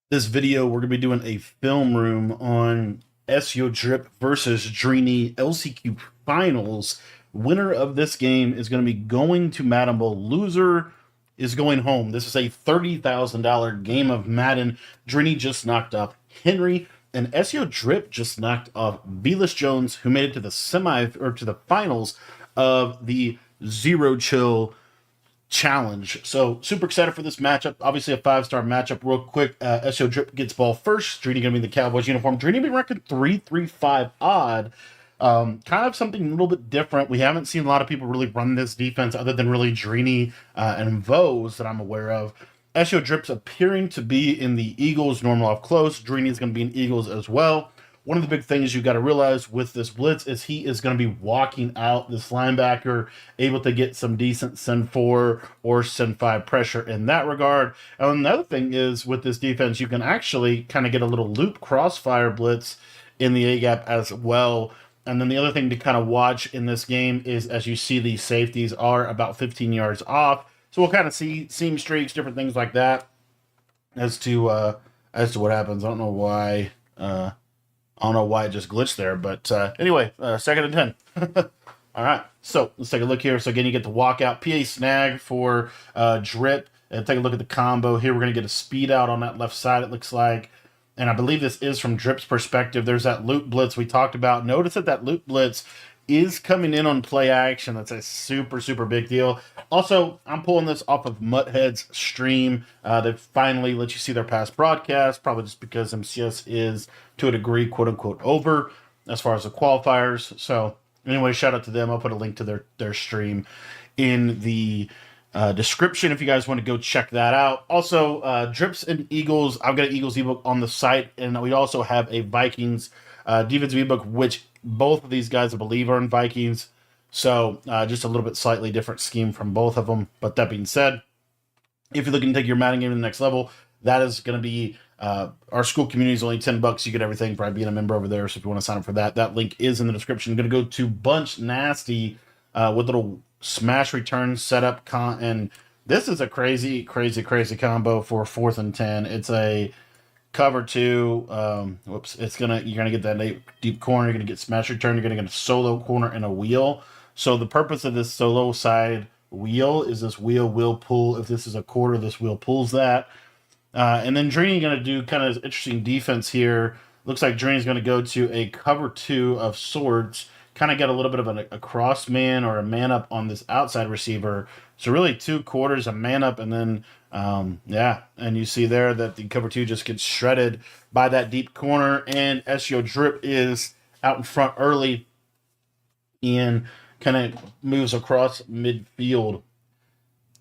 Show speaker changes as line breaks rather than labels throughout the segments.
This video, we're going to be doing a film room on SyoDRIP versus Drini LCQ Finals. Winner of this game is going to be going to Madden Bowl. Loser is going home. This is a $30,000 game of Madden. Drini just knocked off Henry, and SyoDRIP just knocked off Velas Jones, who made it to the to the finals of the Zero Chill challenge. So super excited for this matchup. Obviously a 5-star matchup. Real quick, SyoDRIP gets ball first. Drini gonna be in the Cowboys uniform. Drini been ranking 335 odd. Kind of something a little bit different. We haven't seen a lot of people really run this defense other than really Drini and Vose that I'm aware of. SyoDRIP's appearing to be in the Eagles normal off close. Drini is going to be in Eagles as well. One of the big things you got to realize with this blitz is he is going to be walking out this linebacker, able to get some decent send 4 or send 5 pressure in that regard. And another thing is with this defense, you can actually kind of get a little loop crossfire blitz in the A gap as well. And then the other thing to kind of watch in this game is, as you see, these safeties are about 15 yards off. So we'll kind of see seam streaks, different things like that as to what happens. I don't know why. I don't know why it just glitched there, but anyway, 2nd and 10. All right, so let's take a look here. So again, you get the walkout PA snag for Drip, and take a look at the combo here. We're going to get a speed out on that left side, it looks like. And I believe this is from Drip's perspective. There's that loop blitz we talked about. Notice that loop blitz is coming in on play action. That's a super, super big deal. Also, I'm pulling this off of Mutthead's stream. They finally let you see their past broadcast, probably just because MCS is, to a degree, quote-unquote, over as far as the qualifiers. So anyway, shout out to them. I'll put a link to their stream in the description if you guys want to go check that out. Also, Drips and Eagles. I've got an Eagles ebook on the site, and we also have a Vikings defensive ebook, which both of these guys, I believe, are in Vikings. So just a little bit slightly different scheme from both of them. But that being said, if you're looking to take your Madden game to the next level, that is going to be our school community is only $10. You get everything by being a member over there. So if you want to sign up for that, that link is in the description. I'm going to go to Bunch Nasty with little smash return setup and this is a crazy combo for 4th and 10. It's a cover 2. You're gonna get that deep corner. You're gonna get smash return. You're gonna get a solo corner and a wheel. So the purpose of this solo side wheel is this wheel will pull. If this is a quarter, this wheel pulls that. And then Drini going to do kind of interesting defense here. Looks like Drini's going to go to a cover 2 of sorts. Kind of get a little bit of a cross man or a man up on this outside receiver. So really 2 quarters, a man up, and then, and you see there that the cover 2 just gets shredded by that deep corner. And SyoDRIP is out in front early and kind of moves across midfield.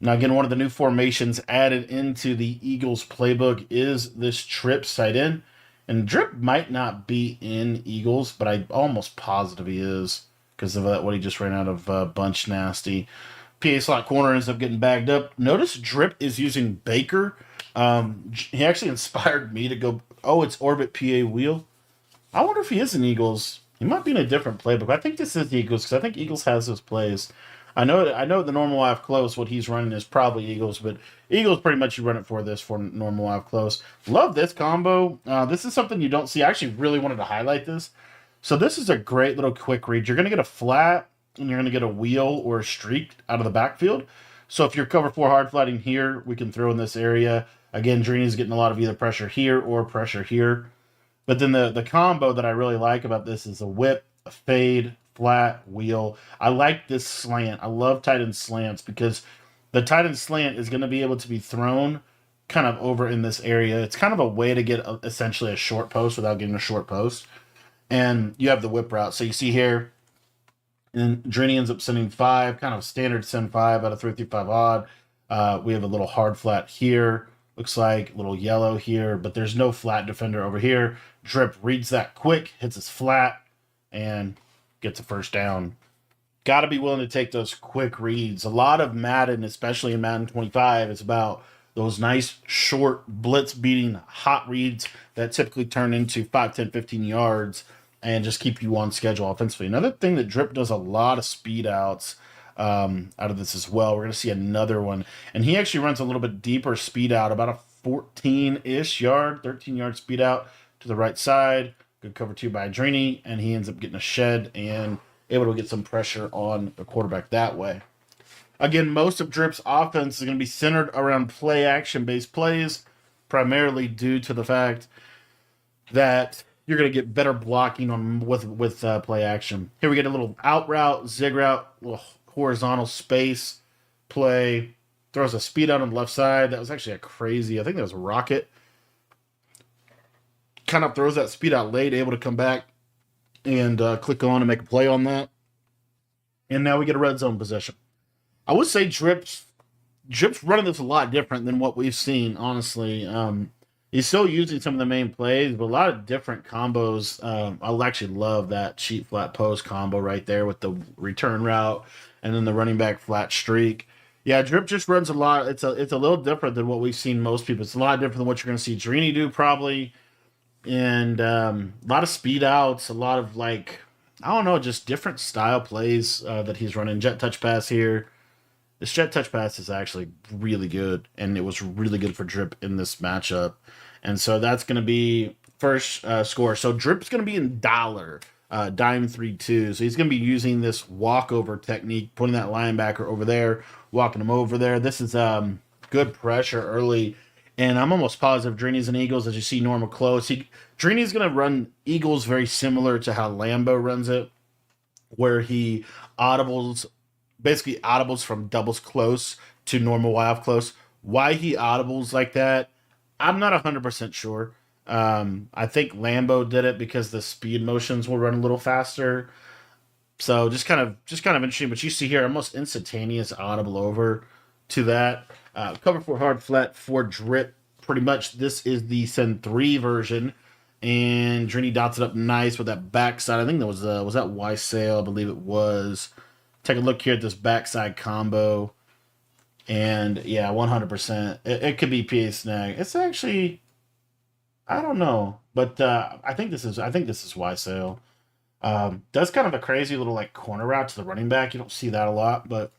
Now, again, one of the new formations added into the Eagles playbook is this trip sight in. And Drip might not be in Eagles, but I'm almost positive he is because of what he just ran out of Bunch Nasty. PA slot corner ends up getting bagged up. Notice Drip is using Baker. He actually inspired me to go, it's Orbit PA Wheel. I wonder if he is in Eagles. He might be in a different playbook. I think this is Eagles because I think Eagles has his plays. I know the normal live close, what he's running is probably Eagles, but Eagles pretty much you run it for this for normal live close. Love this combo. This is something you don't see. I actually really wanted to highlight this. So this is a great little quick read. You're going to get a flat, and you're going to get a wheel or a streak out of the backfield. So if you're cover 4 hard flatting here, we can throw in this area. Again, Drini's getting a lot of either pressure here or pressure here. But then the combo that I really like about this is a whip, a fade, flat, wheel. I like this slant. I love tight end slants because the tight end slant is going to be able to be thrown kind of over in this area. It's kind of a way to get essentially a short post without getting a short post. And you have the whip route. So you see here, and Drini ends up sending 5, kind of standard send 5 out of 335 odd. We have a little hard flat here. Looks like a little yellow here, but there's no flat defender over here. Drip reads that quick, hits his flat, and gets a first down. Got to be willing to take those quick reads. A lot of Madden, especially in Madden 25, is about those nice, short, blitz-beating, hot reads that typically turn into 5, 10, 15 yards and just keep you on schedule offensively. Another thing that Drip does a lot of speed outs out of this as well. We're going to see another one. And he actually runs a little bit deeper speed out, about a 14-ish yard, 13-yard speed out to the right side. Good cover two by Drini, and he ends up getting a shed and able to get some pressure on the quarterback that way. Again, most of Drip's offense is going to be centered around play action based plays, primarily due to the fact that you're going to get better blocking on with play action. Here we get a little out route, zig route, little horizontal space play. Throws a speed out on the left side. That was actually a crazy, I think that was a rocket. Kind of throws that speed out late, able to come back and click on and make a play on that. And now we get a red zone possession. I would say Drip's running this a lot different than what we've seen, honestly. He's still using some of the main plays, but a lot of different combos. I actually love that cheat flat post combo right there with the return route and then the running back flat streak. Yeah, Drip just runs a lot. It's a little different than what we've seen most people. It's a lot different than what you're going to see Drini do probably. And a lot of speed outs, a lot of just different style plays that he's running. Jet touch pass here. This jet touch pass is actually really good, and it was really good for Drip in this matchup. And so that's going to be first score. So Drip's going to be in dollar, dime 3-2. So he's going to be using this walkover technique, putting that linebacker over there, walking him over there. This is good pressure early. And I'm almost positive Drini's and Eagles, as you see normal close. Drini's going to run Eagles very similar to how Lambo runs it, where he basically audibles from doubles close to normal Y-off close. Why he audibles like that, I'm not 100% sure. I think Lambo did it because the speed motions will run a little faster. So just kind of interesting. But you see here, almost instantaneous audible over to that. Cover 4 hard flat for Drip. Pretty much this is the Send 3 version. And Drini dots it up nice with that backside. I think that was that Y sail, I believe it was. Take a look here at this backside combo. And yeah, 100%. It could be PA snag. It's actually, I don't know. But I think this is Y sail. That's kind of a crazy little corner route to the running back. You don't see that a lot, but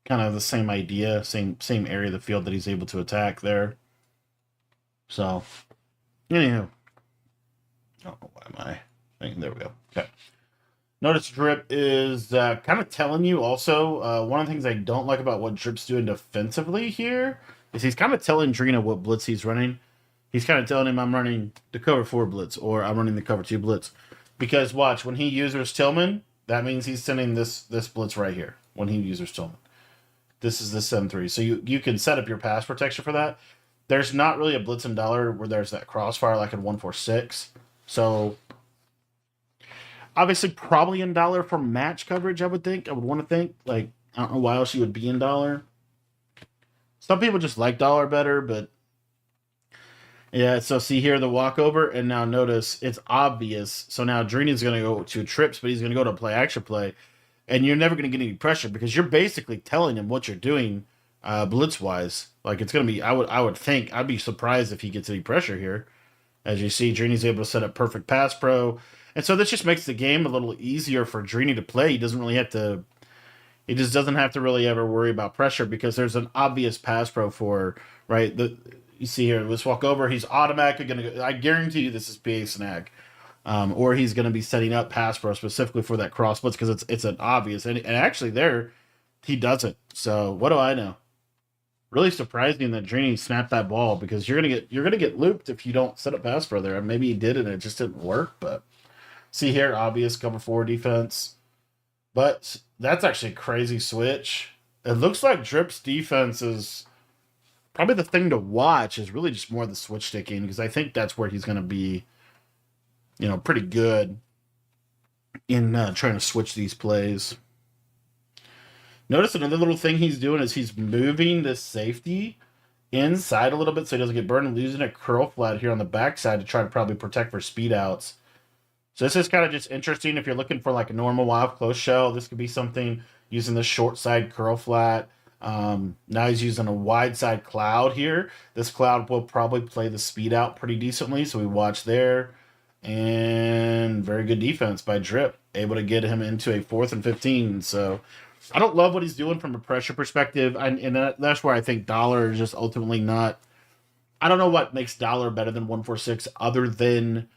kind of the same idea, same area of the field that he's able to attack there. So, anywho. Oh, why am I thinking? There we go. Okay. Notice Drip is kind of telling you also, one of the things I don't like about what Drip's doing defensively here is he's kind of telling Drina what blitz he's running. He's kind of telling him, I'm running the cover 4 blitz, or I'm running the cover 2 blitz. Because watch, when he uses Tillman, that means he's sending this blitz right here when he uses Tillman. This is the 7-3. So you can set up your pass protection for that. There's not really a blitz in dollar where there's that crossfire like in 1-4-6. So obviously probably in dollar for match coverage, I would want to think. I don't know why else you would be in dollar. Some people just like dollar better, but yeah, so see here the walkover, and now notice it's obvious. So now Drini's going to go to trips, but he's going to go to play action play, and you're never going to get any pressure because you're basically telling him what you're doing blitz wise. It's going to be, I would think, I'd be surprised if he gets any pressure here. As you see, Drini's able to set up perfect pass pro. And so this just makes the game a little easier for Drini to play. He just doesn't have to really ever worry about pressure because there's an obvious pass pro for, right? You see here, let's walk over. He's automatically going to go. I guarantee you this is PA snag. Or he's going to be setting up pass pro specifically for that cross blitz because it's an obvious. And actually there, he doesn't. So what do I know? Really surprising that Drini snapped that ball because you're gonna get looped if you don't set up pass pro there. Maybe he did and it just didn't work. But see here, obvious cover 4 defense. But that's actually a crazy switch. It looks like Drip's defense is probably the thing to watch. Is really just more the switch sticking because I think that's where he's gonna be, pretty good in trying to switch these plays. Notice another little thing he's doing is he's moving this safety inside a little bit so he doesn't get burned and losing a curl flat here on the backside to try to probably protect for speed outs. So this is kind of just interesting if you're looking for a normal wild close shell. This could be something using the short side curl flat. Now he's using a wide side cloud here. This cloud will probably play the speed out pretty decently, so we watch there. And very good defense by Drip, able to get him into a 4th and 15. So I don't love what he's doing from a pressure perspective, and that's where I think dollar is just ultimately not I don't know what makes Dollar better than 146 other than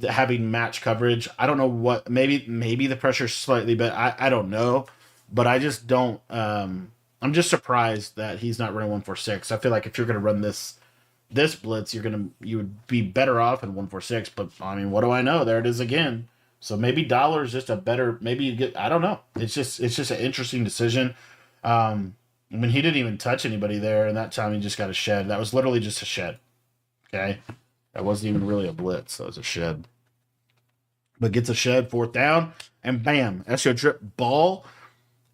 having match coverage. I don't know what, maybe the pressure's slightly, but I don't know. But I just don't. I'm just surprised that he's not running 146. I feel like if you're going to run this blitz, you would be better off in 146. But I mean, what do I know? There it is again. So maybe Dollar is just a better. Maybe you get. I don't know. It's just an interesting decision. I mean, he didn't even touch anybody there, and that time he just got a shed. That was literally just a shed. Okay, that wasn't even really a blitz. That was a shed. But gets a shed, 4th down, and bam, SyoDRIP ball,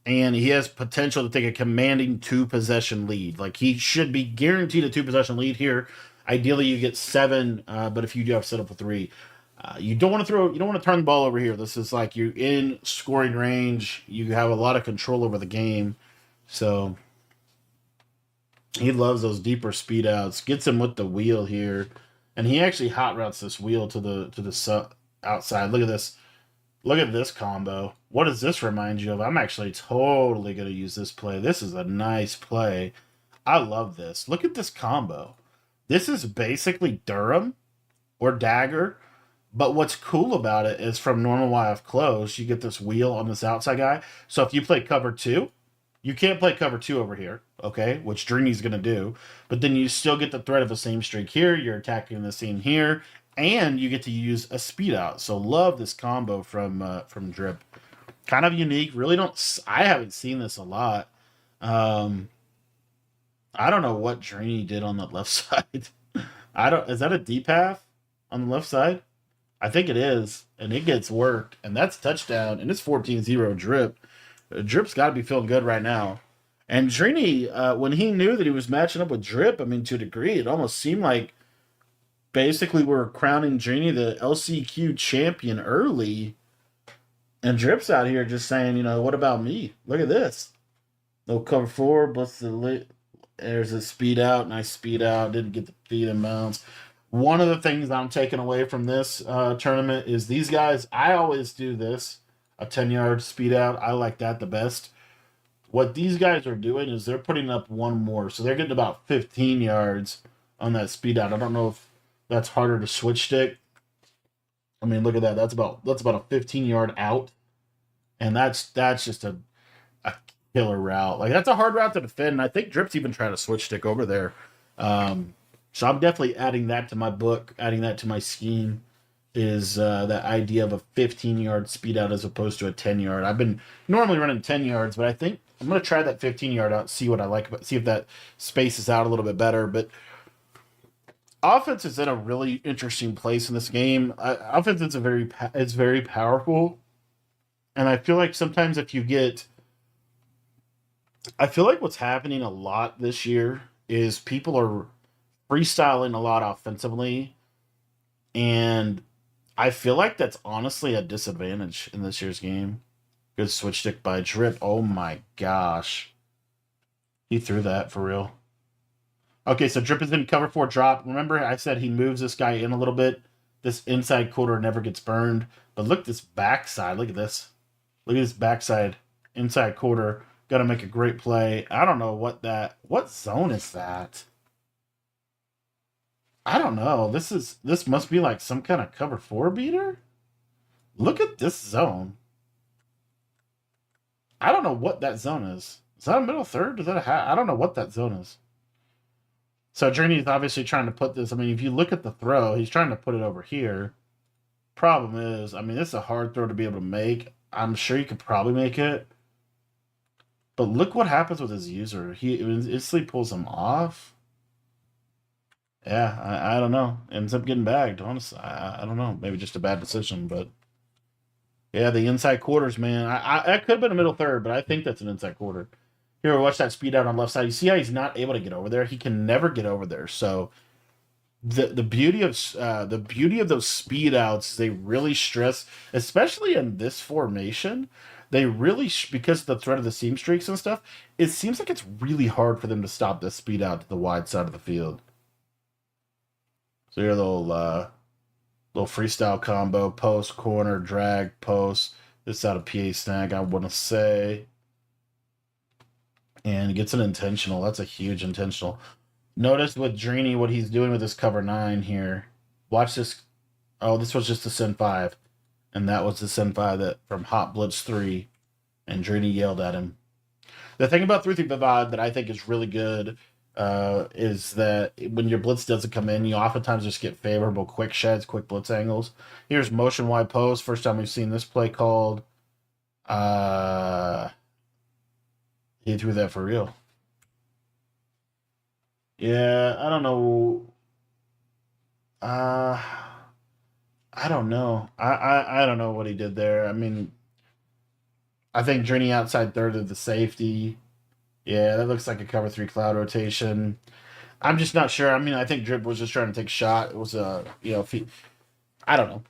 and he has potential to take a commanding 2-possession lead. Like, he should be guaranteed a 2-possession lead here. Ideally, you get 7, but if you do have set up a 3, you don't want to turn the ball over here. This is like you're in scoring range. You have a lot of control over the game, so he loves those deeper speed outs. Gets him with the wheel here, and he actually hot routes this wheel to the outside. Look at this. Look at this combo. What does this remind you of? I'm actually totally going to use this play. This is a nice play. I love this. Look at this combo. This is basically Durham or Dagger, but what's cool about it is from normal YF close, you get this wheel on this outside guy. So if you play cover 2, you can't play cover 2 over here, okay, which Dreamy's going to do, but then you still get the threat of a seam streak here. You're attacking the seam here, and you get to use a speed out. So love this combo from Drip. Kind of unique. Really I haven't seen this a lot. I don't know what Dreamy did on the left side. Is that a deep half on the left side? I think it is, and it gets worked, and that's touchdown, and it's 14-0 Drip. Drip's got to be feeling good right now. And Drini, when he knew that he was matching up with Drip, I mean, to a degree, it almost seemed like basically we're crowning Drini the LCQ champion early. And Drip's out here just saying, what about me? Look at this. No cover 4, blitz there's a speed out, nice speed out, didn't get the feed and bounce. One of the things I'm taking away from this tournament is these guys, I always do this. A 10-yard speed out. I like that the best. What these guys are doing is they're putting up one more. So they're getting about 15 yards on that speed out. I don't know if that's harder to switch stick. I mean, look at that. That's about a 15-yard out. And that's just a killer route. Like, that's a hard route to defend. And I think Drip's even trying to switch stick over there. So I'm definitely adding that to my book, adding that to my scheme. Is that idea of a 15-yard speed out as opposed to a 10-yard. I've been normally running 10 yards, but I think I'm going to try that 15-yard out, see what I like, see if that spaces out a little bit better. But offense is in a really interesting place in this game. Offense is very powerful, and I feel like sometimes I feel like what's happening a lot this year is people are freestyling a lot offensively, and I feel like that's honestly a disadvantage in this year's game. Good switch stick by Drip. Oh my gosh. He threw that for real. Okay, so Drip is in cover 4 drop. Remember I said he moves this guy in a little bit. This inside quarter never gets burned. But look at this backside. Look at this. Look at this backside. Inside quarter. Got to make a great play. I don't know what zone is that? I don't know. This must be like some kind of cover 4 beater. Look at this zone. I don't know what that zone is. Is that a middle third? Is that a half? I don't know what that zone is. So Journey's obviously trying to put this. I mean, if you look at the throw, he's trying to put it over here. Problem is, I mean, this is a hard throw to be able to make. I'm sure you could probably make it. But look what happens with his user. He instantly pulls him off. Yeah, I don't know. Ends up getting bagged, honestly. I don't know. Maybe just a bad decision, but yeah, the inside quarters, man. That could have been a middle third, but I think that's an inside quarter. Here, watch that speed out on the left side. You see how he's not able to get over there? He can never get over there. So the beauty of those speed outs, they really stress, especially in this formation. They really, because of the threat of the seam streaks and stuff, it seems like it's really hard for them to stop this speed out to the wide side of the field. So your little freestyle combo, post, corner, drag, post. This out of PA snag, I want to say. And gets an intentional. That's a huge intentional. Notice with Drini what he's doing with this cover 9 here. Watch this. Oh, this was just the Sin 5. And that was the Sin 5 that from Hot Blitz 3. And Drini yelled at him. The thing about 3-3-5 that I think is really good is that when your blitz doesn't come in, you oftentimes just get favorable quick sheds, quick blitz angles. Here's motion wide post. First time we've seen this play called. He threw that for real. Yeah, I don't know. Uh, I don't know. I don't know what he did there. I mean, I think Drini outside third of the safety. Yeah, that looks like a cover 3 cloud rotation. I'm just not sure. I mean, I think Drip was just trying to take a shot. It was a, I don't know.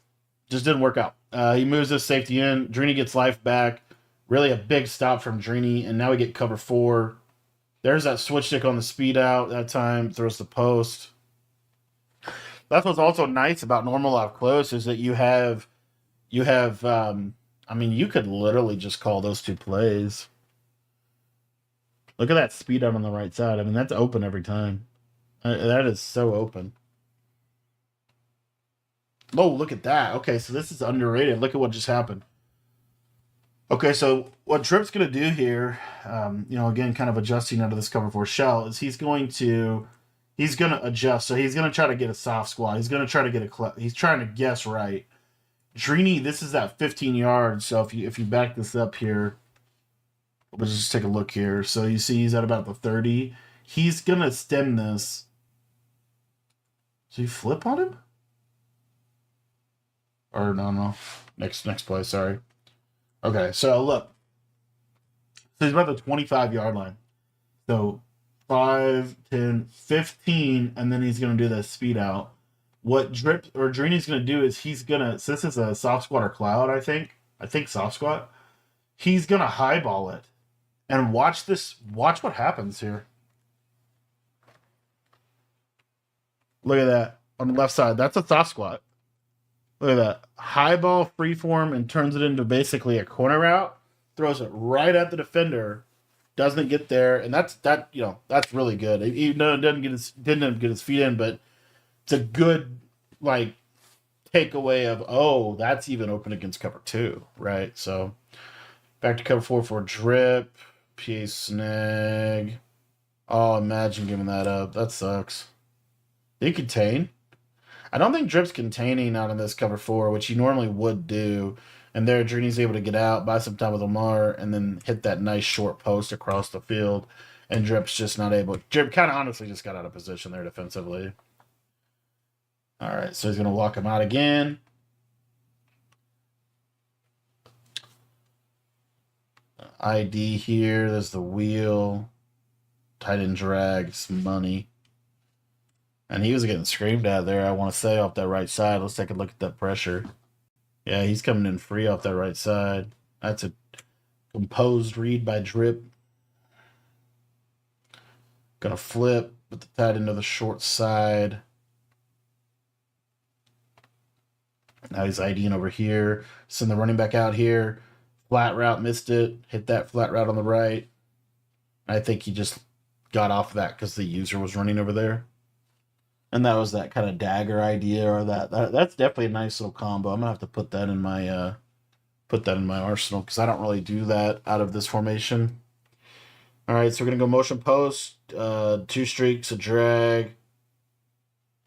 Just didn't work out. He moves this safety in. Drini gets life back. Really a big stop from Drini, and now we get cover 4. There's that switch stick on the speed out that time. Throws the post. That's what's also nice about normal off close is that you have, I mean, you could literally just call those 2 plays. Look at that speed out on the right side. I mean, that's open every time. That is so open. Oh, look at that. Okay, so this is underrated. Look at what just happened. Okay, so what Drip's going to do here, again, kind of adjusting out of this cover 4 shell, is he's going to adjust. So he's going to try to get a soft squat. He's going to try to get he's trying to guess right. Drini, this is at 15 yards. So if you back this up here, let's just take a look here. So you see he's at about the 30. He's going to stem this. So you flip on him? Or no. Next play, sorry. Okay, so look. So he's about the 25-yard line. So 5, 10, 15, and then he's going to do the speed out. What Drini's going to do is he's going to, since this is a soft squat or cloud, I think soft squat, he's going to highball it. And watch what happens here. Look at that on the left side. That's a soft squat. Look at that. High ball, freeform, and turns it into basically a corner route. Throws it right at the defender. Doesn't get there, and that's really good. Even though it didn't get his feet in, but it's a good takeaway of that's even open against cover 2, right? So back to cover 4 for Drip. PA snag. Oh, imagine giving that up. That sucks. Did he contain? I don't think Drip's containing out in this cover 4, which he normally would do. And there, Drini's able to get out, buy some time with Lamar, and then hit that nice short post across the field. And Drip's just not able. Drip kind of honestly just got out of position there defensively. All right, so he's going to walk him out again. ID here. There's the wheel. Tight end drags money. And he was getting screamed at there, I want to say, off that right side. Let's take a look at that pressure. Yeah, he's coming in free off that right side. That's a composed read by Drip. Gonna flip with the tight end to the short side. Now he's IDing over here. Send the running back out here. Flat route, missed it. Hit that flat route on the right. I think he just got off of that because the user was running over there. And that was that kind of dagger idea, or that's definitely a nice little combo. I'm gonna have to put that in my arsenal because I don't really do that out of this formation. All right, so we're gonna go motion post, 2 streaks, a drag,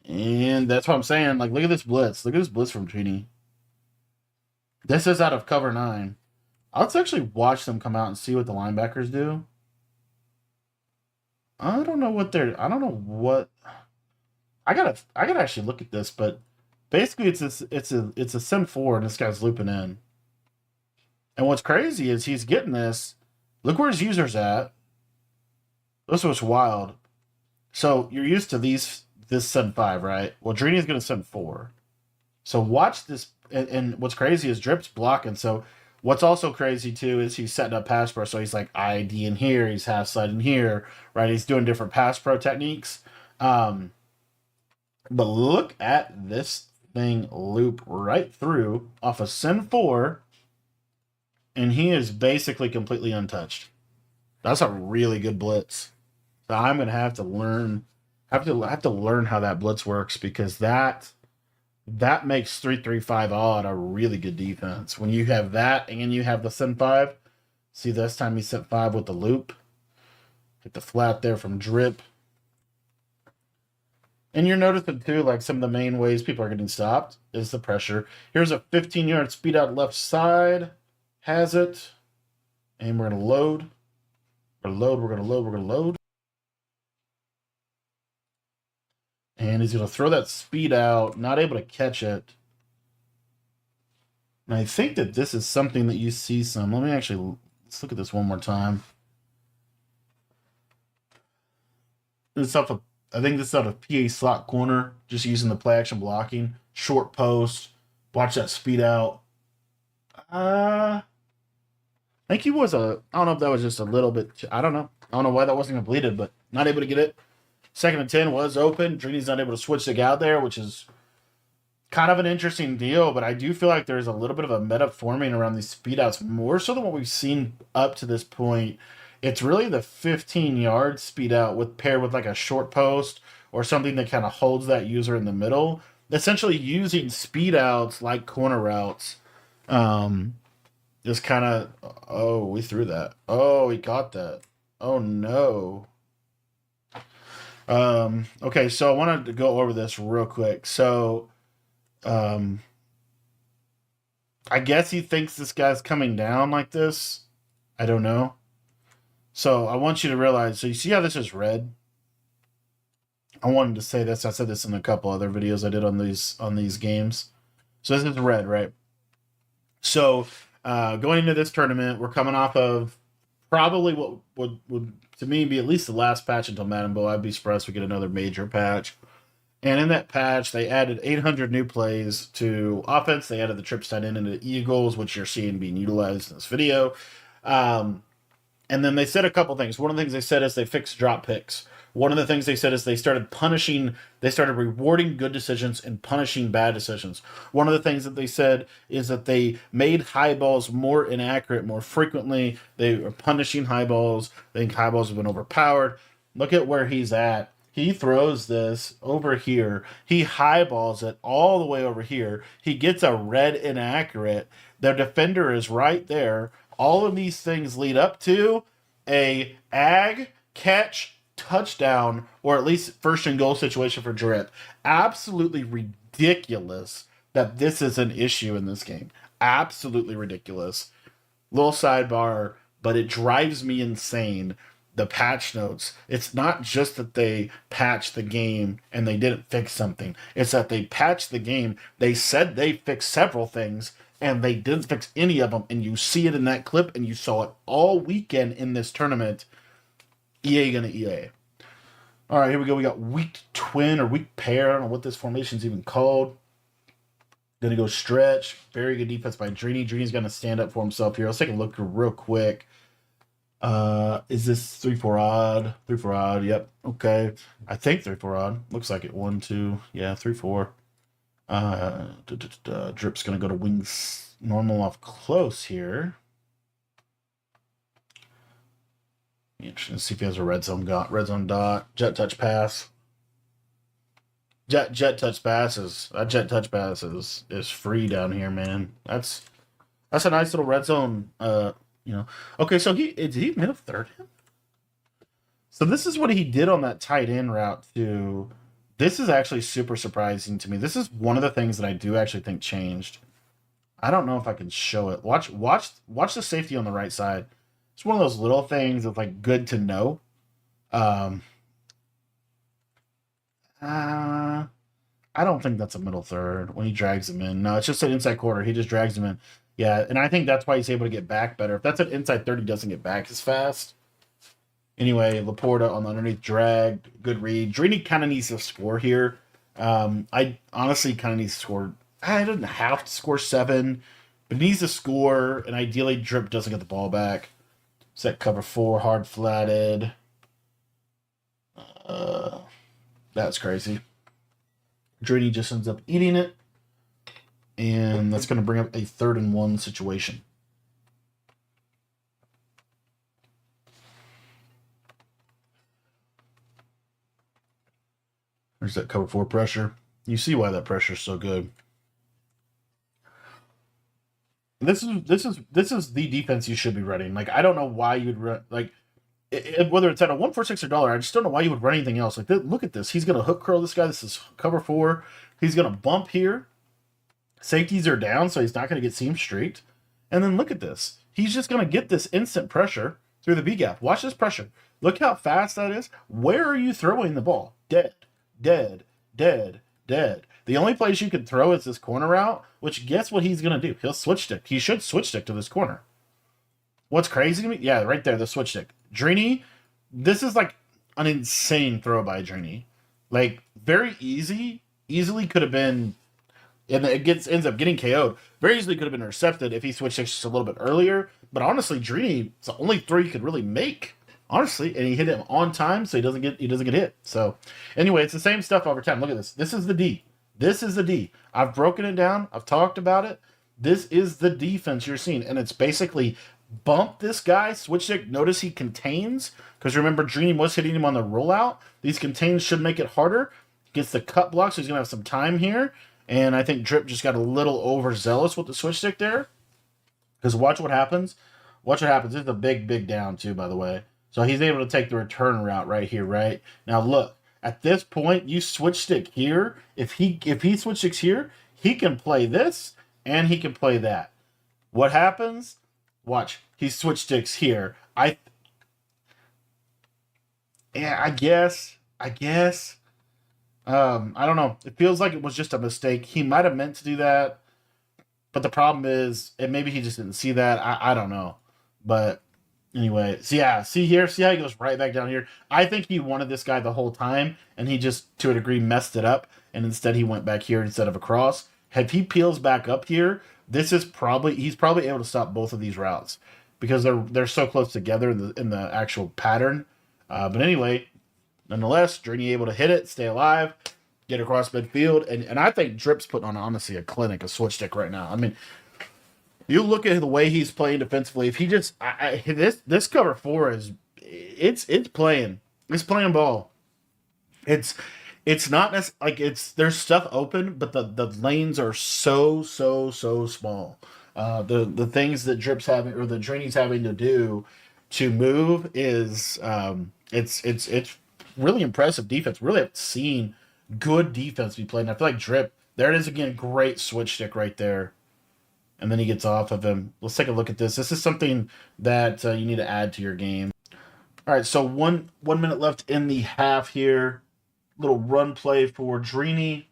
and that's what I'm saying. Look at this blitz. Look at this blitz from Drini. This is out of cover 9. Let's actually watch them come out and see what the linebackers do. I don't know what. I gotta actually look at this, but basically it's a sim 4 and this guy's looping in. And what's crazy is he's getting this. Look where his user's at. This was wild. So you're used to this sim 5, right? Well, Drini's gonna sim 4. So watch this, and what's crazy is Drip's blocking. So what's also crazy too is he's setting up pass pro. So he's like ID in here, he's half sliding here, right? He's doing different pass pro techniques. But look at this thing loop right through off of Sin 4, and he is basically completely untouched. That's a really good blitz. So I'm going to have to learn I have to learn how that blitz works, because that makes 3-3-5 odd a really good defense. When you have that and you have the send 5, see this time he sent 5 with the loop. Hit the flat there from drip. And you're noticing too, like some of the main ways people are getting stopped is the pressure. Here's a 15-yard speed out left side. Has it. And we're going to load. We're going to load. And he's going to throw that speed out, not able to catch it. And I think that this is something that you see some. Let's look at this one more time. I think this is out of PA slot corner, just using the play action blocking. Short post. Watch that speed out. I think he was I don't know if that was just a little bit. I don't know. I don't know why that wasn't completed, but not able to get it. 2nd and 10 was open. Drini's not able to switch the out there, which is kind of an interesting deal, but I do feel like there's a little bit of a meta forming around these speed outs, more so than what we've seen up to this point. It's really the 15-yard speed out paired with like a short post or something that kind of holds that user in the middle. Essentially using speed outs like corner routes. Just kind of, oh, we threw that. Oh, we got that. Oh, no. Okay, so I wanted to go over this real quick. So, I guess he thinks this guy's coming down like this. I don't know. So I want you to realize, so you see how this is red? I wanted to say this. I said this in a couple other videos I did on these games. So this is red, right? So going into this tournament, we're coming off of probably what would to me be at least the last patch until Madden Bowl. I'd be surprised if we get another major patch. And in that patch, they added 800 new plays to offense. They added the trips tight end into Eagles, which you're seeing being utilized in this video. And then they said a couple things. One of the things they said is they fixed drop picks. One of the things they said is they started rewarding good decisions and punishing bad decisions. One of the things that they said is that they made high balls more inaccurate more frequently. They were punishing high balls. They think high balls have been overpowered. Look at where he's at. He throws this over here. He highballs it all the way over here. He gets a red inaccurate. Their defender is right there. All of these things lead up to a catch, touchdown, or at least first and goal situation for Drip. Absolutely ridiculous that this is an issue in this game. Absolutely ridiculous. Little sidebar, but it drives me insane. The patch notes. It's not just that they patched the game and they didn't fix something. It's that they patched the game. They said they fixed several things and they didn't fix any of them. And you see it in that clip, and you saw it all weekend in this tournament. EA gonna EA. All right, here we go. We got weak twin or weak pair. I don't know what this formation's even called. Gonna go stretch. Very good defense by Drini. Drini's gonna stand up for himself here. Let's take a look real quick. Is this 3-4 odd? 3-4 odd, yep. Okay. I think 3-4 odd. Looks like it. 1, 2, yeah, 3-4. Drip's gonna go to wings normal off close here. Interesting to see if he has a red zone dot. Jet touch pass. Jet touch passes. That jet touch pass is free down here, man. That's a nice little red zone Okay, so did he middle third him? So this is what he did on that tight end route too. This is actually super surprising to me. This is one of the things that I do actually think changed. I don't know if I can show it. Watch the safety on the right side. It's one of those little things that's like good to know. I don't think that's a middle third when he drags him in. No, it's just an inside quarter. He just drags him in. Yeah, and I think that's why he's able to get back better. If that's an inside 30, he doesn't get back as fast. Anyway, Laporta on the underneath drag. Good read. Drini kind of needs to score here. I honestly kind of need to score. I didn't have to score 7, but he needs to score, and ideally Drip doesn't get the ball back. Set cover 4, hard flatted. That's crazy. Drini just ends up eating it. And that's going to bring up a 3rd and 1 situation. There's that cover 4 pressure. You see why that pressure is so good. This is the defense you should be running. Like, I don't know why you'd run, like, whether it's at a 146 or dollar, I just don't know why you would run anything else. Like, look at this. He's gonna hook curl this guy. This is cover 4. He's gonna bump here. Safeties are down, so he's not gonna get seam streaked. And then look at this. He's just gonna get this instant pressure through the B gap. Watch this pressure. Look how fast that is. Where are you throwing the ball? Dead, dead, dead, dead. The only place you can throw is this corner route, which guess what he's going to do? He'll switch stick. He should switch stick to this corner. What's crazy to me? Yeah, right there, the switch stick. Drini, this is like an insane throw by Drini. Like, very easily could have been, and it ends up getting KO'd. Very easily could have been intercepted if he switched sticks just a little bit earlier. But honestly, Drini, it's the only throw you could really make. Honestly, and he hit him on time, so he doesn't get hit. So anyway, it's the same stuff over time. Look at this. This is the D. This is the D. I've broken it down. I've talked about it. This is the defense you're seeing, and it's basically bump this guy, switch stick. Notice he contains, because remember, Drini was hitting him on the rollout. These contains should make it harder. Gets the cut block, so he's going to have some time here. And I think Drip just got a little overzealous with the switch stick there. Because watch what happens. Watch what happens. This is a big down, too, by the way. So he's able to take the return route right here, right? Now look, at this point, you switch stick here. If he switch sticks here, he can play this and he can play that. What happens? Watch, he switch sticks here. I guess. I don't know. It feels like it was just a mistake. He might have meant to do that, but the problem is, and maybe he just didn't see that. I don't know, but. Anyway, so yeah, see here, see how he goes right back down here? I think he wanted this guy the whole time, and he just, to a degree, messed it up, and instead he went back here instead of across. If he peels back up here, he's probably able to stop both of these routes, because they're so close together in the actual pattern. But anyway, nonetheless, Drini able to hit it, stay alive, get across midfield, and I think Drip's putting on, honestly, a clinic, a switch stick right now. I mean, you look at the way he's playing defensively. If he just this cover 4 is it's playing ball. It's not like there's stuff open, but the lanes are so small. The things that Drip's having or the Drini's having to do to move is it's really impressive defense. Really have seen good defense be played. And I feel like Drip, there it is again, great switch stick right there. And then he gets off of him. Let's take a look at this. This is something that you need to add to your game. All right, so one minute left in the half here. Little run play for Drini.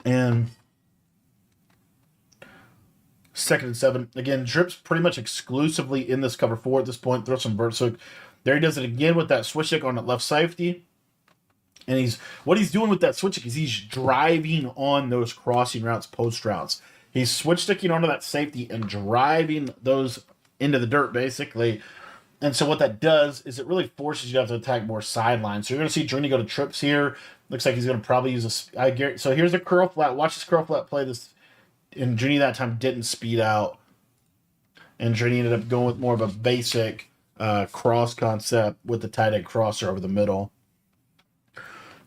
And 2nd and 7. Again, Drip's pretty much exclusively in this cover 4 at this point. Throw some vert hook. There he does it again with that switch stick on that left safety. And what he's doing with that switch stick is he's driving on those crossing routes, post routes. He's switch sticking onto that safety and driving those into the dirt, basically. And so what that does is it really forces you to have to attack more sidelines. So you're going to see Drini go to trips here. Looks like he's going to probably use a... So here's a curl flat. Watch this curl flat play. This, and Drini that time didn't speed out. And Drini ended up going with more of a basic cross concept with the tight end crosser over the middle.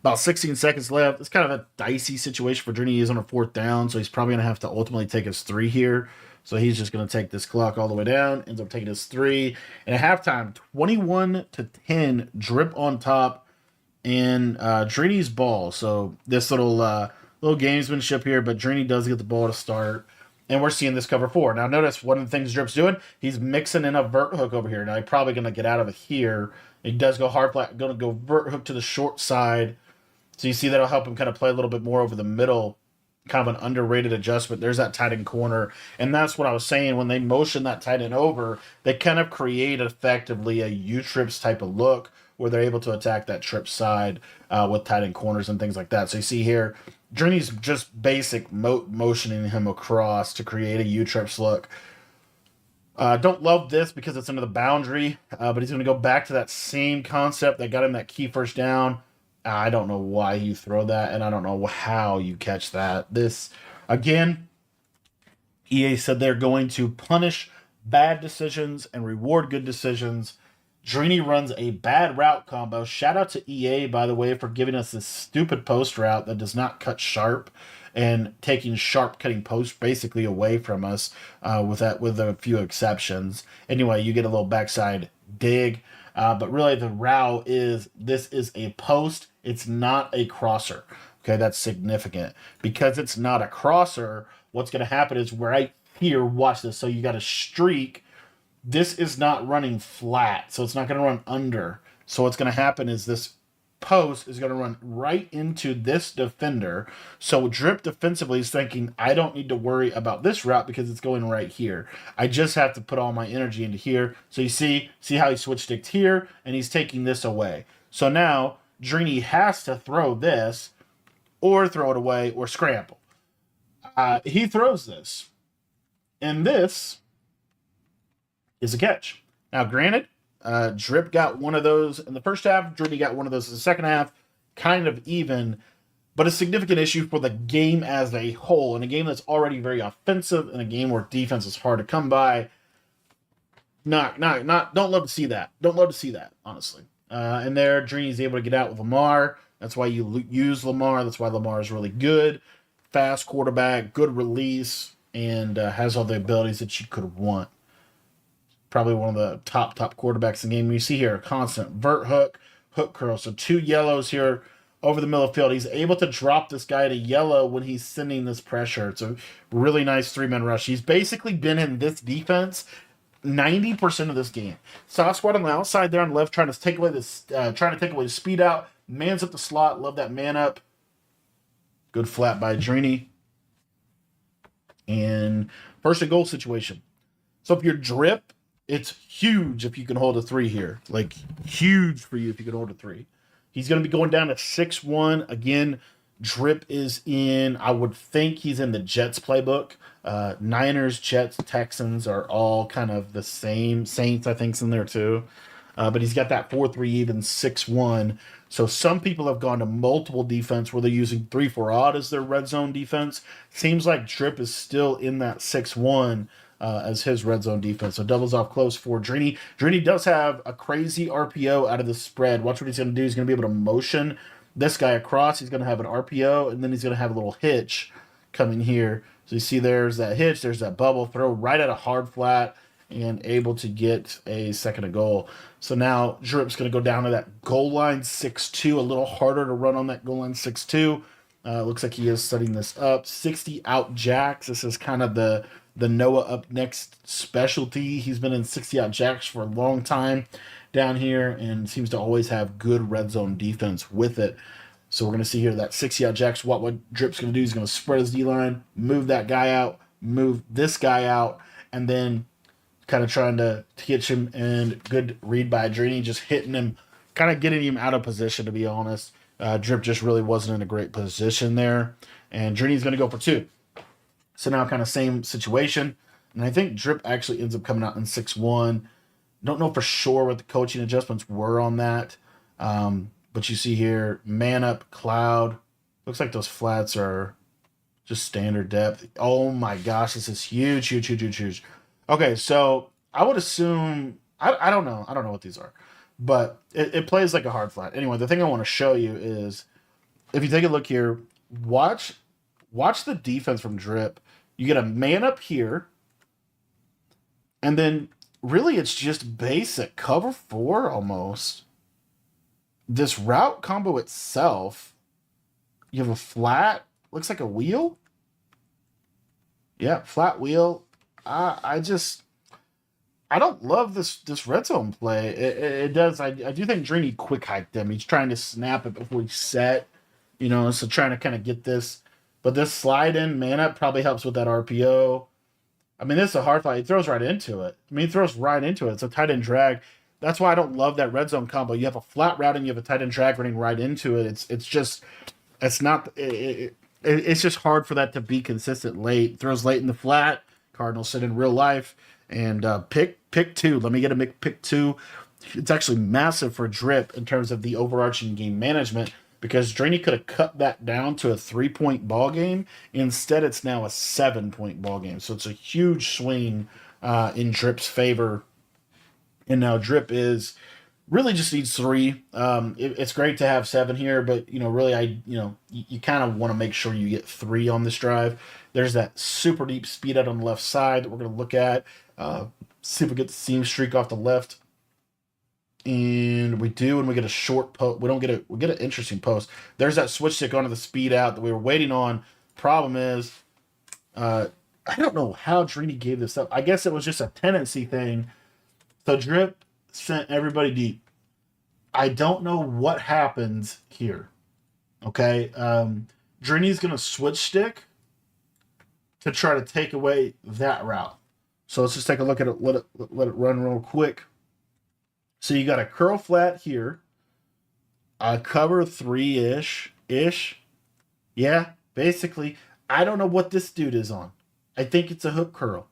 About 16 seconds left. It's kind of a dicey situation for Drini. He's on a 4th down, so he's probably going to have to ultimately take his 3 here. So he's just going to take this clock all the way down, ends up taking his 3. And at halftime, 21-10, Drip on top, and Drini's ball. So this little gamesmanship here, but Drini does get the ball to start. And we're seeing this cover 4. Now notice one of the things Drip's doing, he's mixing in a vert hook over here. Now he's probably going to get out of it here. He does go hard flat, going to go vert hook to the short side. So you see that'll help him kind of play a little bit more over the middle. Kind of an underrated adjustment. There's that tight end corner. And that's what I was saying. When they motion that tight end over, they kind of create effectively a U-trips type of look where they're able to attack that trip side with tight end corners and things like that. So you see here, Drini's just basic motioning him across to create a U-trips look. Don't love this because it's under the boundary, but he's going to go back to that same concept that got him that key first down. I don't know why you throw that, and I don't know how you catch that. This, again, EA said they're going to punish bad decisions and reward good decisions. Drini runs a bad route combo. Shout out to EA, by the way, for giving us this stupid post route that does not cut sharp and taking sharp cutting post basically away from us with a few exceptions. Anyway, you get a little backside dig. But really, the route is this is a post. It's not a crosser. Okay, that's significant. Because it's not a crosser, what's going to happen is right here, watch this. So you got a streak. This is not running flat, so it's not going to run under. So what's going to happen is this post is going to run right into this defender. So Drip defensively is thinking, I don't need to worry about this route because it's going right here. I just have to put all my energy into here. So you see how he switch sticked here, and he's taking this away. So now Drini has to throw this, or throw it away, or scramble. He throws this, and this is a catch. Now, granted, Drip got one of those in the first half. Drini got one of those in the second half. Kind of even, but a significant issue for the game as a whole. In a game that's already very offensive, in a game where defense is hard to come by. Don't love to see that. Don't love to see that, honestly. And there, Drini's able to get out with Lamar. That's why you use Lamar. That's why Lamar is really good. Fast quarterback, good release, and has all the abilities that you could want. Probably one of the top quarterbacks in the game. You see here a constant vert hook, hook curl. So 2 yellows here over the middle of the field. He's able to drop this guy to yellow when he's sending this pressure. It's a really nice 3-man rush. He's basically been in this defense 90% of this game. Soft squad on the outside there on the left, trying to take away the speed out. Man's up the slot. Love that man up. Good flat by Drini. And first and goal situation. So if you're Drip, it's huge if you can hold a 3 here. Like, huge for you if you can hold a 3. He's going to be going down to 6-1. Again, Drip is in, I would think he's in the Jets playbook. Niners, Jets, Texans are all kind of the same. Saints, I think, is in there too. But he's got that 4-3 even, 6-1. So some people have gone to multiple defense where they're using 3-4 odd as their red zone defense. Seems like Drip is still in that 6-1 as his red zone defense. So doubles off close for Drini. Drini does have a crazy RPO out of the spread. Watch what he's going to do. He's going to be able to motion this guy across. He's going to have an RPO, and then he's going to have a little hitch coming here. So you see there's that hitch, there's that bubble, throw right at a hard flat, and able to get a second and goal. So now Drip's going to go down to that goal line 6-2, a little harder to run on that goal line 6-2. Looks like he is setting this up. 60 out jacks. This is kind of the Noah up next specialty. He's been in 60 out jacks for a long time down here and seems to always have good red zone defense with it. So we're going to see here that 60 out jacks. What Drip's going to do is going to spread his D-line, move that guy out, move this guy out, and then kind of trying to hitch him, and good read by Drini, just hitting him, kind of getting him out of position, to be honest. Drip just really wasn't in a great position there. And Drini's going to go for 2. So now kind of same situation. And I think Drip actually ends up coming out in 6-1. Don't know for sure what the coaching adjustments were on that. But you see here, man up, cloud. Looks like those flats are just standard depth. Oh my gosh, this is huge, huge, huge, huge, huge. Okay, so I would assume, I don't know. I don't know what these are. But it plays like a hard flat. Anyway, the thing I want to show you is, if you take a look here, watch the defense from Drip. You get a man up here, and then really it's just basic cover 4 almost. This route combo itself, you have a flat, looks like a wheel. Yeah, flat wheel. I don't love this red zone play. It does. I do think Drini quick hiked him. He's trying to snap it before he set, so trying to kind of get this. But this slide in, man up probably helps with that RPO. I mean, this is a hard fly. He throws right into it. He throws right into it. It's a tight end drag. That's why I don't love that red zone combo. You have a flat route and you have a tight end drag running right into it. It's just hard for that to be consistent late. Throws late in the flat. Cardinals sit in real life. And pick 2. Let me get a pick 2. It's actually massive for Drip in terms of the overarching game management, because Drini could have cut that down to a 3-point ball game. Instead, it's now a 7-point ball game. So it's a huge swing in Drip's favor. And now Drip is Really just needs 3. It's great to have 7 here, but really, you kind of want to make sure you get 3 on this drive. There's that super deep speed out on the left side that we're going to look at. See if we get the seam streak off the left, and we do, and we get a short post. We get an interesting post. There's that switch stick onto the speed out that we were waiting on. Problem is, I don't know how Drini gave this up. I guess it was just a tendency thing. So Drip sent everybody deep. I don't know what happens here. Okay. Drini's going to switch stick to try to take away that route. So let's just take a look at it. Let it run real quick. So you got a curl flat here. A cover 3-ish. Yeah, basically. I don't know what this dude is on. I think it's a hook curl.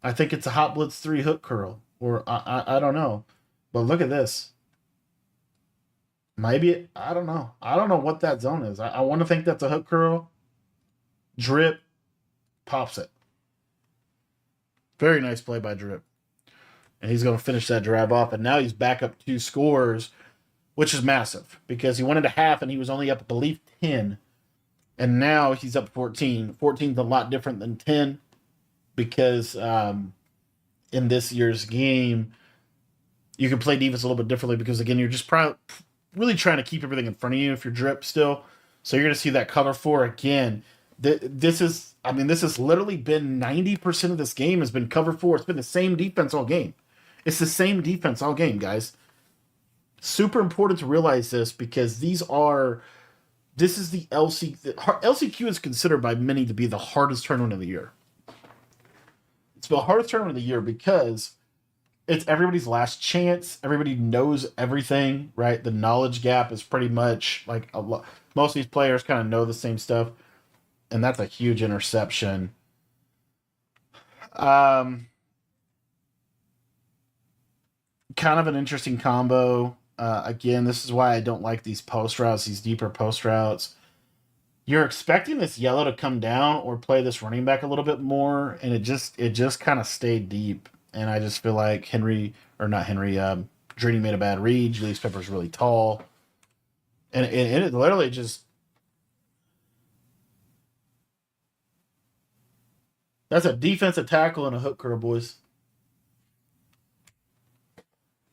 I think it's a Hot Blitz 3 hook curl. Or I don't know. But look at this. Maybe, I don't know. I don't know what that zone is. I want to think that's a hook curl. Drip pops it. Very nice play by Drip. And he's going to finish that drive off. And now he's back up 2 scores, which is massive. Because he went into half and he was only up, I believe, 10. And now he's up 14. 14 is a lot different than 10. Because in this year's game, you can play defense a little bit differently. Because, again, you're just really trying to keep everything in front of you if you're Drip still. So you're going to see that cover 4 again. This has literally been 90% of this game has been cover 4. It's been the same defense all game. It's the same defense all game, guys. Super important to realize this because this is the LCQ is considered by many to be the hardest tournament of the year. It's the hardest tournament of the year because it's everybody's last chance. Everybody knows everything, right? The knowledge gap is pretty much like most of these players kind of know the same stuff. And that's a huge interception. Kind of an interesting combo. Again, this is why I don't like these post routes, these deeper post routes. You're expecting this yellow to come down or play this running back a little bit more, and it just kind of stayed deep. And I just feel like Drini made a bad read. Julius Pepper's really tall. And it literally just... That's a defensive tackle and a hook curl, boys.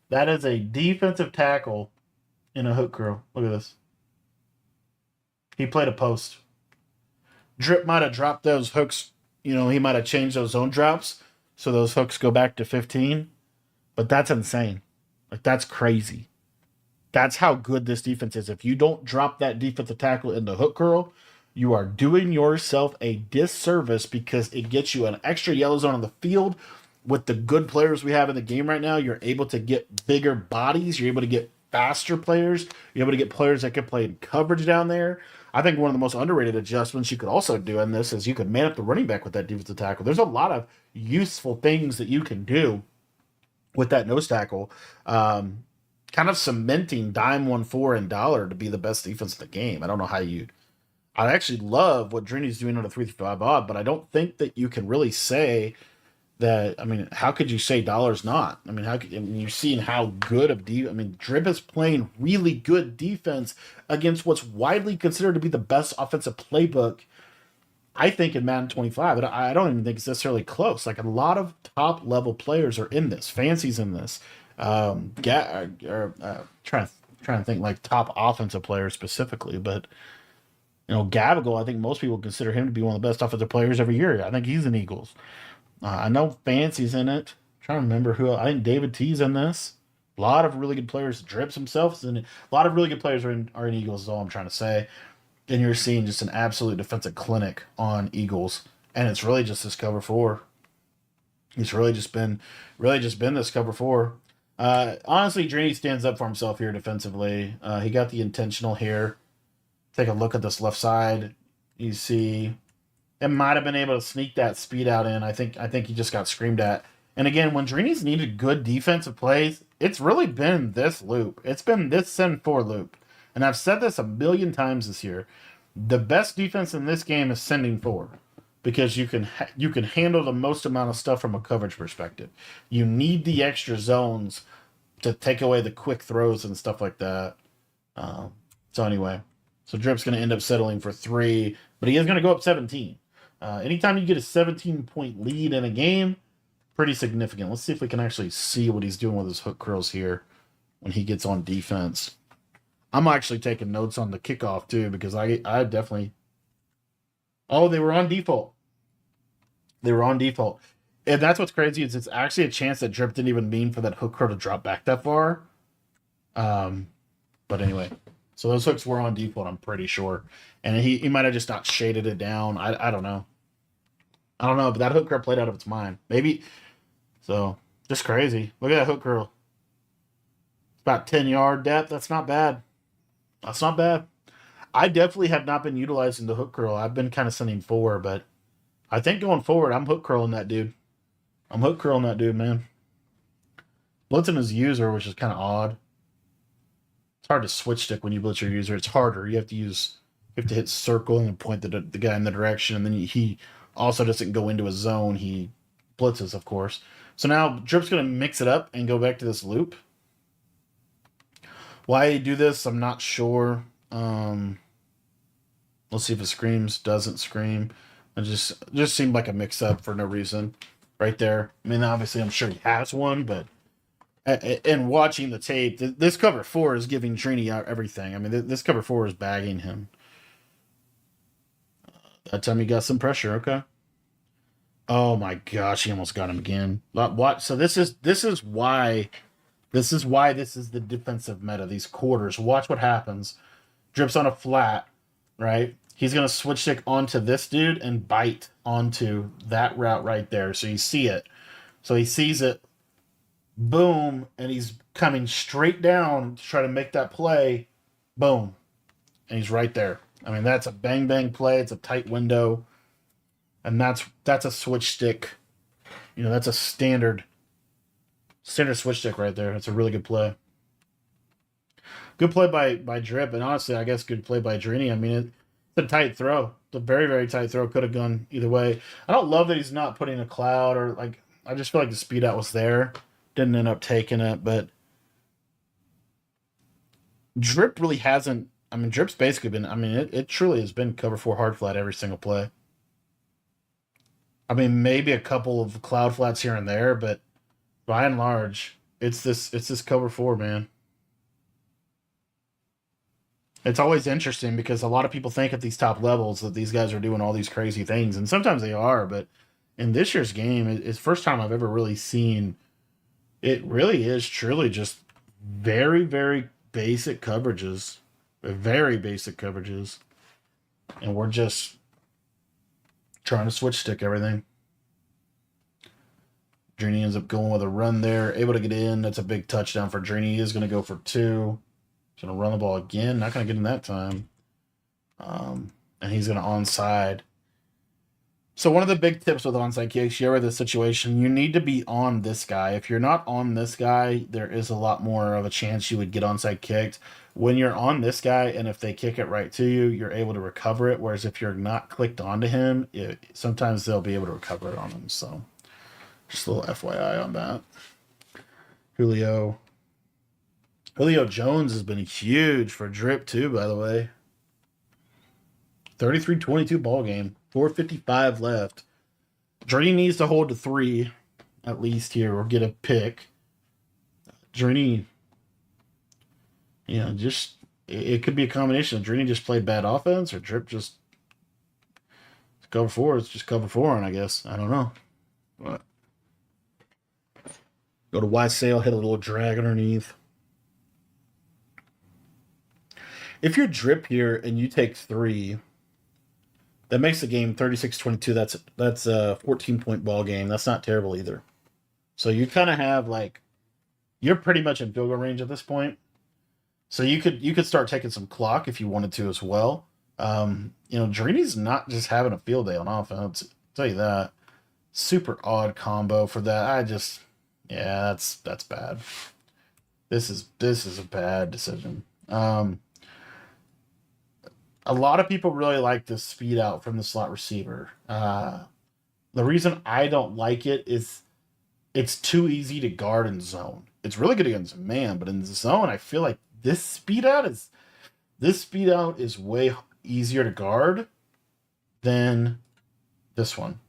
That is a defensive tackle in a hook curl. Look at this. He played a post. Drip might have dropped those hooks. He might have changed those zone drops so those hooks go back to 15. But that's insane. Like, that's crazy. That's how good this defense is. If you don't drop that defensive tackle in the hook curl, you are doing yourself a disservice because it gets you an extra yellow zone on the field. With the good players we have in the game right now, you're able to get bigger bodies. You're able to get faster players. You're able to get players that can play in coverage down there. I think one of the most underrated adjustments you could also do in this is you could man up the running back with that defensive tackle. There's a lot of useful things that you can do with that nose tackle. Kind of cementing Dime 1-4 and Dollar to be the best defense in the game. I don't know how I actually love what Drini's doing on a 3-5 odd, but I don't think that you can really say that. I mean, how could you say Dollar's not? I mean, you're seeing how good of Drip is playing really good defense against what's widely considered to be the best offensive playbook, I think, in Madden 25. And I don't even think it's necessarily close. Like, a lot of top level players are in this. Fancy's in this. Trying to think like top offensive players specifically, but. Gavigal, I think most people consider him to be one of the best offensive players every year. I think he's in Eagles. I know Fancy's in it. I'm trying to remember who. I think David T's in this. A lot of really good players. Drips himself is in it. A lot of really good players are in Eagles, is all I'm trying to say. And you're seeing just an absolute defensive clinic on Eagles. And it's really just this cover 4. It's really just been this cover 4. Honestly, Drini stands up for himself here defensively. He got the intentional here. Take a look at this left side. You see, it might have been able to sneak that speed out in. I think he just got screamed at. And again, when Drini's needed good defensive plays, it's really been this loop. It's been this send 4 loop. And I've said this a million times this year. The best defense in this game is sending 4 because you can handle the most amount of stuff from a coverage perspective. You need the extra zones to take away the quick throws and stuff like that. So anyway, so Drip's going to end up settling for 3, but he is going to go up 17. Anytime you get a 17-point lead in a game, pretty significant. Let's see if we can actually see what he's doing with his hook curls here when he gets on defense. I'm actually taking notes on the kickoff too, because I definitely... Oh, they were on default. They were on default. And that's what's crazy is it's actually a chance that Drip didn't even mean for that hook curl to drop back that far. But anyway, so those hooks were on default, I'm pretty sure. And he might have just not shaded it down. I don't know. I don't know, but that hook curl played out of its mind. Maybe. So, just crazy. Look at that hook curl. It's about 10-yard depth. That's not bad. That's not bad. I definitely have not been utilizing the hook curl. I've been kind of sending 4, but I think going forward, I'm hook curling that dude. I'm hook curling that dude, man. Blitzing his user, which is kind of odd. It's hard to switch stick when you blitz your user. It's harder. You have to hit circle and point the guy in the direction, and then he also doesn't go into a zone. He blitzes, of course. So now Drip's going to mix it up and go back to this loop. Why he do this, I'm not sure. Let's see if it screams. Doesn't scream. It just seemed like a mix-up for no reason. Right there. I mean, obviously, I'm sure he has one, but and watching the tape, this cover 4 is giving Trini everything. I mean, this cover 4 is bagging him. That time he got some pressure. Okay. Oh my gosh, he almost got him again. What? So this is why this is the defensive meta. These quarters. Watch what happens. Drips on a flat, right? He's gonna switch stick onto this dude and bite onto that route right there. So you see it. So he sees it. Boom, and he's coming straight down to try to make that play. Boom, and he's right there. I mean, that's a bang bang play. It's a tight window, and that's a switch stick. You know, that's a standard switch stick right there. That's a really good play. Good play by Drip, and honestly, I guess good play by Drini. I mean, it's a tight throw. It's a very, very tight throw. Could have gone either way. I don't love that he's not putting a cloud or like. I just feel like the speed out was there. Didn't end up taking it, but Drip really hasn't. I mean, Drip's basically been. I mean, it truly has been cover 4 hard flat every single play. I mean, maybe a couple of cloud flats here and there, but by and large, it's this cover 4, man. It's always interesting because a lot of people think at these top levels that these guys are doing all these crazy things, and sometimes they are, but in this year's game, it's the first time I've ever really seen. It really is truly just very, very basic coverages. Very basic coverages. And we're just trying to switch stick everything. Drini ends up going with a run there. Able to get in. That's a big touchdown for Drini. He is going to go for 2. He's going to run the ball again. Not going to get in that time. And he's going to onside. So one of the big tips with onside kicks, you ever this situation, you need to be on this guy. If you're not on this guy, there is a lot more of a chance you would get onside kicked. When you're on this guy, and if they kick it right to you, you're able to recover it. Whereas if you're not clicked onto him, sometimes they'll be able to recover it on him. So just a little FYI on that. Julio Jones has been huge for Drip too, by the way. 33-22 ball game. 4:55 left. Drini needs to hold to 3 at least here or get a pick. Drini, just it could be a combination. Drini just played bad offense or Drip just cover 4. It's just cover 4, and I guess. I don't know. What? Go to wide sail, hit a little drag underneath. If you're Drip here and you take 3, that makes the game 36-22. That's a 14-point ball game. That's not terrible either. So you kind of have you're pretty much in field goal range at this point. So you could start taking some clock if you wanted to as well. Drini's not just having a field day on offense. I'll tell you that. Super odd combo for that. That's bad. This is a bad decision. A lot of people really like this speed out from the slot receiver. The reason I don't like it is it's too easy to guard and zone. it's really good against man, but in the zone, I feel like this speed out is way easier to guard than this one.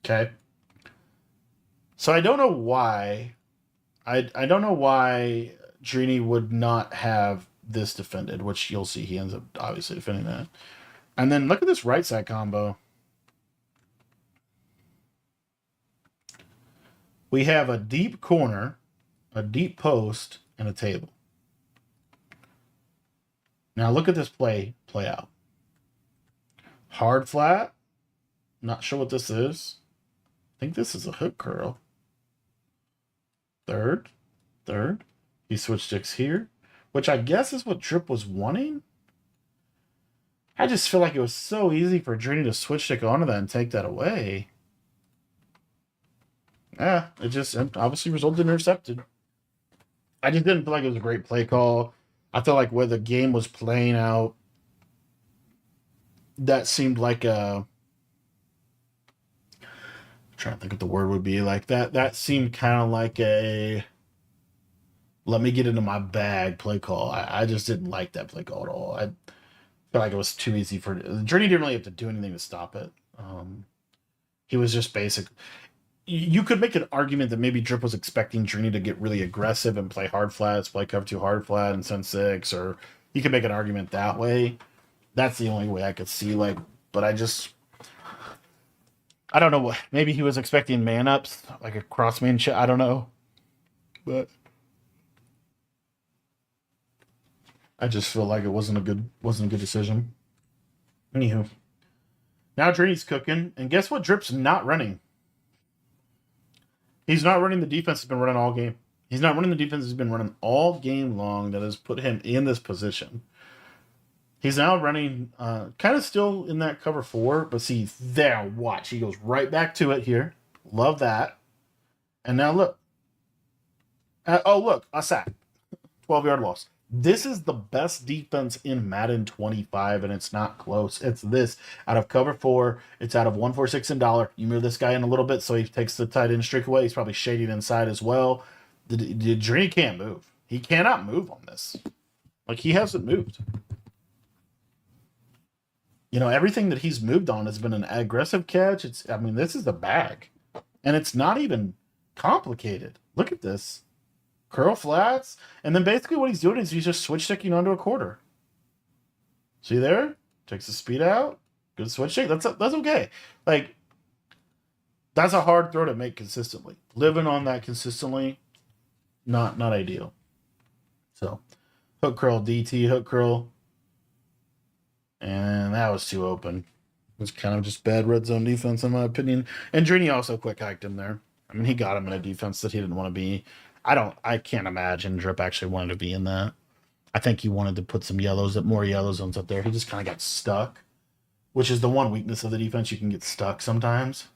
Okay. So I don't know why. I don't know why Drini would not have this defended, which you'll see he ends up obviously defending that. And then look at this right side combo. We have a deep corner, a deep post, and a table. Now look at this play out. Hard flat. Not sure what this is. I think this is a hook curl. Third. He switch sticks here, which I guess is what Drip was wanting. I just feel like it was so easy for Drini to switch stick onto that and take that away. Yeah, it just obviously resulted in intercepted. I just didn't feel like it was a great play call. I felt like where the game was playing out, that seemed like a... I'm trying to think what the word would be. Like that seemed kind of like a let me get into my bag play call. I just didn't like that play call at all. I felt like it was too easy for... Drini didn't really have to do anything to stop it. He was just basic. You could make an argument that maybe Drip was expecting Drini to get really aggressive and play hard flats, play cover 2 hard flat and send 6, or you could make an argument that way. That's the only way I could see, but I don't know what, maybe he was expecting man ups, like a cross man shot, I don't know. But I just feel like it wasn't a good decision. Anywho. Now Drini's cooking, and guess what Drip's not running? He's not running the defense he's been running all game. He's not running the defense he's been running all game long that has put him in this position. He's now running kind of still in that cover 4, but see, there, watch. He goes right back to it here. Love that. And now look. Look, a sack. 12-yard loss. This is the best defense in Madden 25, and it's not close. It's this. Out of cover 4, it's out of 146 and dollar. You move this guy in a little bit so he takes the tight end streak away. He's probably shading inside as well. The Drini can't move. He cannot move on this. Like, he hasn't moved. You know, everything that he's moved on has been an aggressive catch. This is the bag. And it's not even complicated. Look at this. Curl flats, and then basically what he's doing is he's just switch sticking onto a quarter. See there? Takes the speed out. Good switch stick. That's okay. Like, that's a hard throw to make consistently. Living on that consistently, not ideal. So, hook curl, DT, hook curl. And that was too open. It was kind of just bad red zone defense, in my opinion. And Drini also quick hiked him there. I mean, he got him in a defense that he didn't want to be. I can't imagine Drip actually wanted to be in that. I think he wanted to put some more yellow zones up there. He just kind of got stuck, which is the one weakness of the defense. You can get stuck sometimes.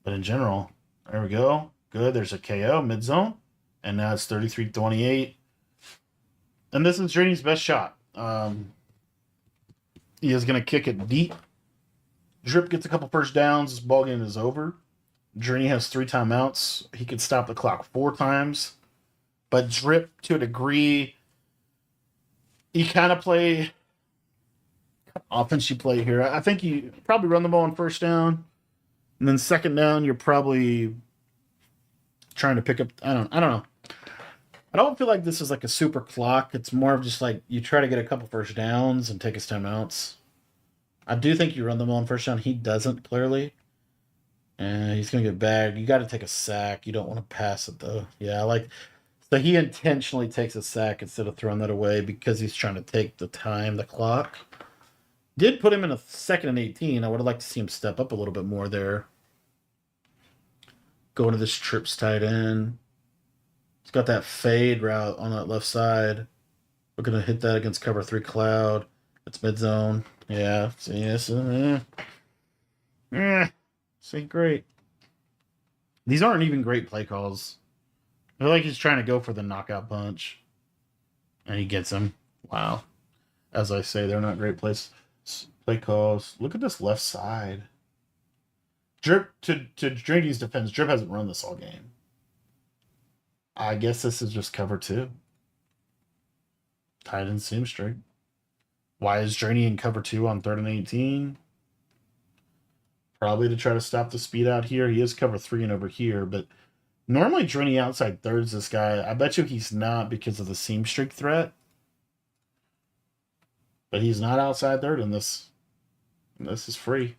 But in general, there we go. Good. There's a KO mid zone. And now it's 33-28. And this is Drini's best shot. He is going to kick it deep. Drip gets a couple first downs. This ball game is over. Drini has 3 timeouts. He could stop the clock 4 times. But Drip, to a degree, he kind of play offense you play here. I think you probably run the ball on first down. And then second down, you're probably trying to pick up. I don't know. I don't feel like this is like a super clock. It's more of just like you try to get a couple first downs and take his timeouts. I do think you run the ball on first down. He doesn't, clearly. And he's going to get bagged. You got to take a sack. You don't want to pass it, though. Yeah, so he intentionally takes a sack instead of throwing that away because he's trying to take the clock. Did put him in a 2nd and 18. I would have liked to see him step up a little bit more there. Going to this trips tight end. He's got that fade route on that left side. We're going to hit that against cover 3 cloud. It's mid zone. Yeah. See this? See, great. These aren't even great play calls. I feel like he's trying to go for the knockout punch. And he gets him. Wow. As I say, they're not great play calls. Look at this left side. Drip, to Drini's defense, Drip hasn't run this all game. I guess this is just cover 2. Tight end seam streak. Why is Draney in cover 2 on 3rd and 18? Probably to try to stop the speed out here. He is cover 3 and over here, but normally Draney outside thirds this guy. I bet you he's not because of the seam streak threat. But he's not outside third in this. And this is free.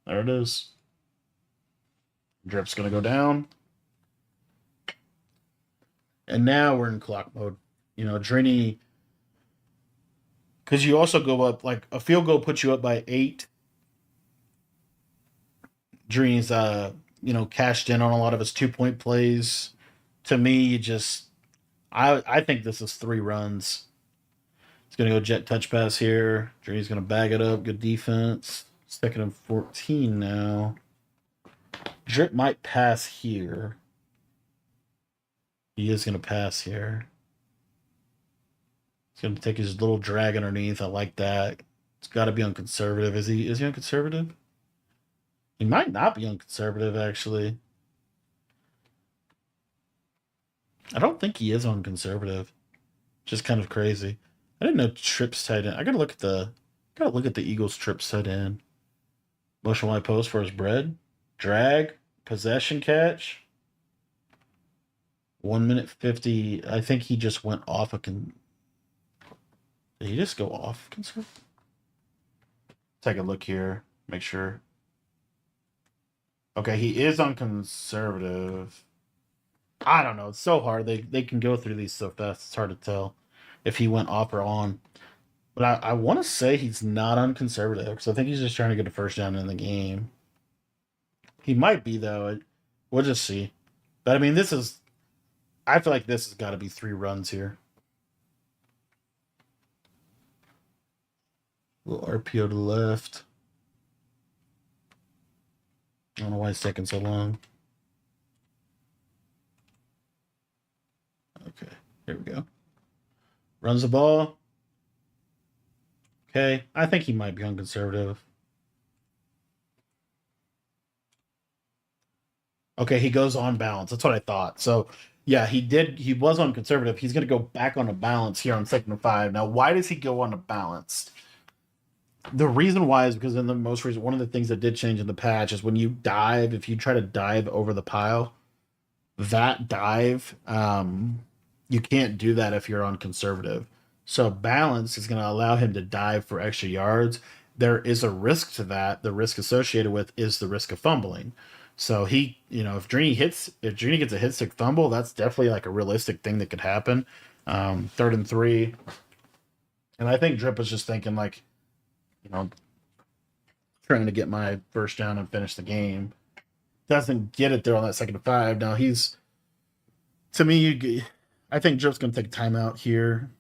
There it is. Drip's going to go down. And now we're in clock mode. You know, Draney, because you also go up, like a field goal puts you up by 8. Draney's, cashed in on a lot of his 2-point plays. To me, I think this is 3 runs. He's going to go jet touch pass here. Draney's going to bag it up. Good defense. 2nd and 14 now. Drip might pass here. He is going to pass here. He's going to take his little drag underneath. I like that. It's got to be unconservative. Is he unconservative? He might not be unconservative, actually. I don't think he is unconservative. Just kind of crazy. I didn't know trips tight end. I gotta look at the Eagles trips tight end. Motion wide post for his bread. Drag. Possession catch. 1 minute 50. I think he just went off a Did he just go off conservative? Take a look here. Make sure. Okay, he is on conservative. I don't know. It's so hard. They can go through these so fast. It's hard to tell if he went off or on. But I want to say he's not on conservative because I think he's just trying to get a first down in the game. He might be, though. We'll just see. But, I mean, I feel like this has got to be 3 runs here. Little RPO to the left. I don't know why it's taking so long. Okay, here we go. Runs the ball. Okay, I think he might be on conservative. Okay, he goes on balance. That's what I thought. So, yeah, he was on conservative. He's going to go back on a balance here on 2nd and 5. Now, why does he go on a balance? The reason why is because in the most recent, one of the things that did change in the patch is when you dive, if you try to dive over the pile, that dive, you can't do that if you're on conservative. So balance is going to allow him to dive for extra yards. There is a risk to that. The risk associated with is the risk of fumbling. So if Draney gets a hit stick fumble, that's definitely like a realistic thing that could happen. 3rd and 3. And I think Drip was just thinking like, trying to get my first down and finish the game. Doesn't get it there on that 2nd and 5. Now I think Drip's going to take a timeout here.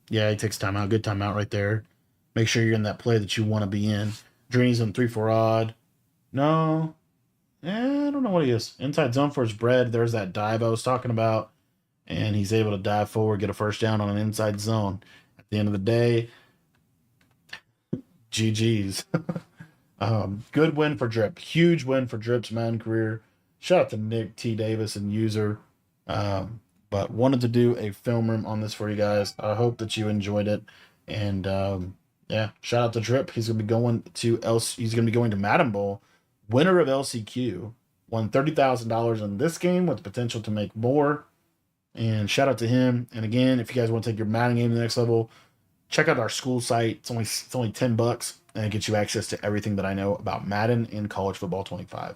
Yeah, he takes timeout. Good timeout right there. Make sure you're in that play that you want to be in. Draney's in 3-4 odd. No. I don't know what he is. Inside zone for his bread. There's that dive I was talking about. And he's able to dive forward, get a first down on an inside zone. At the end of the day, GG's. Good win for Drip. Huge win for Drip's Madden career. Shout out to Nick T. Davis and User. But wanted to do a film room on this for you guys. I hope that you enjoyed it. And shout out to Drip. He's gonna be going to Madden Bowl. Winner of LCQ. Won $30,000 in this game with the potential to make more. And shout out to him. And again, if you guys want to take your Madden game to the next level, check out our school site. It's only $10, and it gets you access to everything that I know about Madden and college football 25.